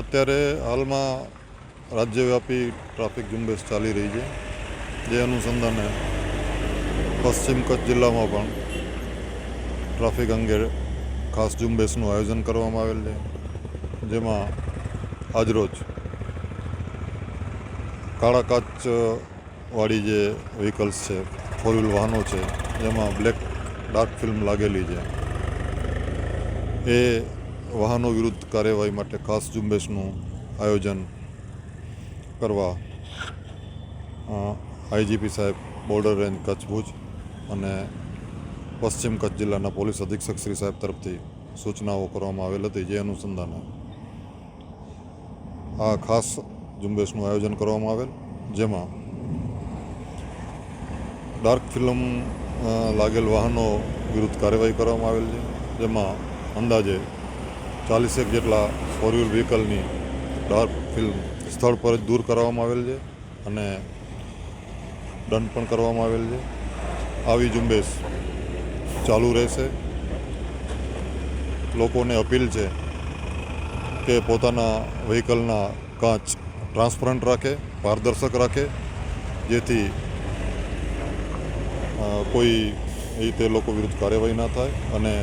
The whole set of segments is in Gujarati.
અત્યારે હાલમાં રાજ્યવ્યાપી ટ્રાફિક ઝુંબેશ ચાલી રહી છે, જે અનુસંધાને પશ્ચિમ કચ્છ જિલ્લામાં પણ ટ્રાફિક અંગે ખાસ ઝુંબેશનું આયોજન કરવામાં આવેલ છે, જેમાં આજરોજ કાળા કાચવાળી જે વ્હીકલ્સ છે, ફોર વ્હીલ વાહનો છે, જેમાં ડાર્ક ફિલ્મ લાગેલી છે, એ વાહનો વિરુદ્ધ કાર્યવાહી માટે ખાસ ઝુંબેશનું આયોજન કરવા આઈજીપી સાહેબ, બોર્ડર રેન્જ કચ્છ ભુજ અને પશ્ચિમ કચ્છ જિલ્લાના પોલીસ અધિક્ષક શ્રી સાહેબ તરફથી સૂચનાઓ કરવામાં આવેલ હતી, જે અનુસંધાને આ ખાસ ઝુંબેશનું આયોજન કરવામાં આવેલ, જેમાં ડાર્ક ફિલ્મ લાગેલ વાહનો વિરુદ્ધ કાર્યવાહી કરવામાં આવેલ છે, જેમાં અંદાજે 40 જેટલા ફોર વ્હીલ વ્હીકલની ડાર્ક ફિલ્મ સ્થળ પર જ દૂર કરવામાં આવેલ છે અને દંડ પણ કરવામાં આવેલ છે. આવી ઝુંબેશ ચાલુ રહેશે. લોકોને અપીલ છે કે પોતાના વ્હીકલના કાચ ટ્રાન્સપરન્ટ રાખે, પારદર્શક રાખે, જેથી કોઈ રીતે લોકો વિરુદ્ધ કાર્યવાહી ના થાય અને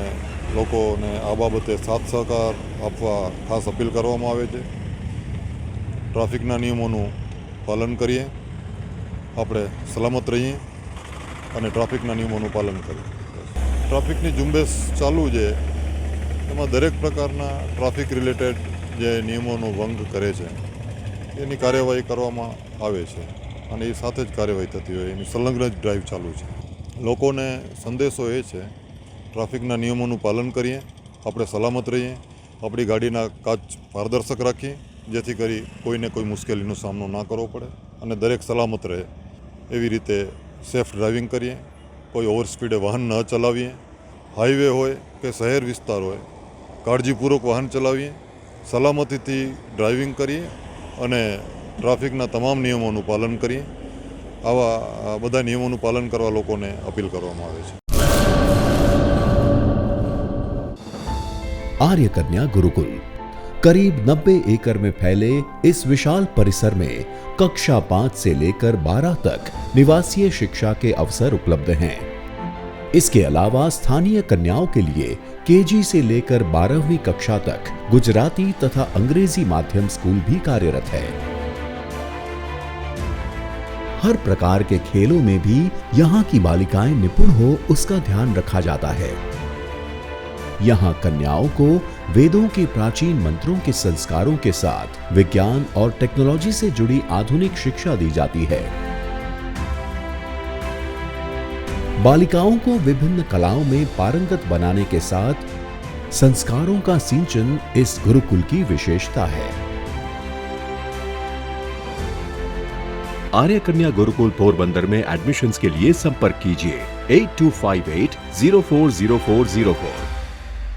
લોકોને આ બાબતે સાથ સહકાર આપવા ખાસ અપીલ કરવામાં આવે છે. ટ્રાફિકના નિયમોનું પાલન કરીએ, આપણે સલામત રહીએ અને ટ્રાફિકના નિયમોનું પાલન કરીએ. ટ્રાફિકની ઝુંબેશ ચાલુ છે, એમાં દરેક પ્રકારના ટ્રાફિક રિલેટેડ જે નિયમોનો ભંગ કરે છે એની કાર્યવાહી કરવામાં આવે છે અને એ સાથે જ કાર્યવાહી થતી હોય, એની સંલગ્ન જ ડ્રાઈવ ચાલુ છે. લોકોને સંદેશો એ છે, ટ્રાફિકના નિયમોનું પાલન કરીએ, આપણે સલામત રહીએ, આપણી ગાડીના કાચ પારદર્શક રાખીએ, જેથી કરી કોઈને કોઈ મુશ્કેલીનો સામનો ના કરવો પડે અને દરેક સલામત રહે એવી રીતે સેફ ડ્રાઇવિંગ કરીએ. કોઈ ઓવર સ્પીડે વાહન ન ચલાવીએ. હાઈવે હોય કે શહેર વિસ્તાર હોય, કાળજીપૂર્વક વાહન ચલાવીએ, સલામતીથી ડ્રાઇવિંગ કરીએ અને ટ્રાફિકના તમામ નિયમોનું પાલન કરીએ. આવા બધા નિયમોનું પાલન કરવા લોકોને અપીલ કરવામાં આવે છે. आर्य कन्या गुरुकुल करीब 90 एकड़ में फैले इस विशाल परिसर में कक्षा 5 से लेकर 12 तक निवासीय शिक्षा के अवसर उपलब्ध हैं. इसके अलावा स्थानीय कन्याओं के लिए केजी से लेकर 12वीं कक्षा तक गुजराती तथा अंग्रेजी माध्यम स्कूल भी कार्यरत है. हर प्रकार के खेलों में भी यहाँ की बालिकाएं निपुण हो उसका ध्यान रखा जाता है. यहाँ कन्याओं को वेदों के प्राचीन मंत्रों के संस्कारों के साथ विज्ञान और टेक्नोलॉजी से जुड़ी आधुनिक शिक्षा दी जाती है. बालिकाओं को विभिन्न कलाओं में पारंगत बनाने के साथ संस्कारों का सिंचन इस गुरुकुल की विशेषता है. आर्य कन्या गुरुकुल पोरबंदर में एडमिशन्स के लिए संपर्क कीजिए 8258 040404.